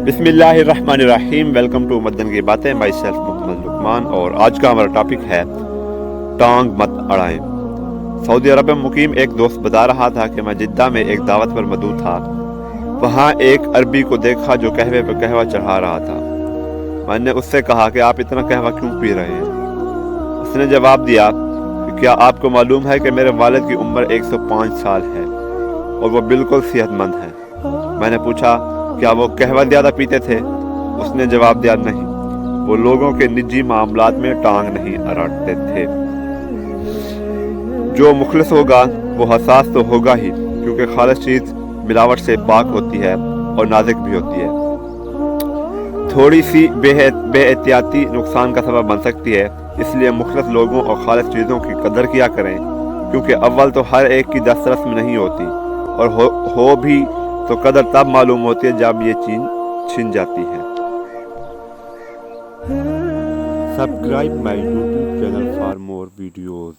بسم اللہ الرحمن الرحیم، ویلکم ٹو مدن کی باتیں، مائی سیلف محمد لقمان، اور آج کا ہمارا ٹاپک ہے ٹانگ مت اڑائیں۔ سعودی عرب میں مقیم ایک دوست بتا رہا تھا کہ میں جدہ میں ایک دعوت پر مدعو تھا۔ وہاں ایک عربی کو دیکھا جو قہوے پہ قہوہ چڑھا رہا تھا۔ میں نے اس سے کہا کہ آپ اتنا قہوہ کیوں پی رہے ہیں؟ اس نے جواب دیا کہ کیا آپ کو معلوم ہے کہ میرے والد کی عمر 105 سال ہے اور وہ بالکل صحت مند ہے۔ میں نے پوچھا کیا وہ قہوہ زیادہ پیتے تھے؟ اس نے جواب دیا نہیں، وہ لوگوں کے نجی معاملات میں ٹانگ نہیں اڑاتے تھے۔ جو مخلص ہوگا وہ حساس تو ہوگا ہی، کیونکہ خالص چیز ملاوٹ سے پاک ہوتی ہے اور نازک بھی ہوتی ہے۔ تھوڑی سی بے احتیاطی نقصان کا سبب بن سکتی ہے، اس لیے مخلص لوگوں اور خالص چیزوں کی قدر کیا کریں، کیونکہ اول تو ہر ایک کی دسترس میں نہیں ہوتی، اور ہو بھی تو قدر تب معلوم ہوتی ہے جب یہ چیز چھن جاتی ہے۔ Subscribe my YouTube channel for more videos.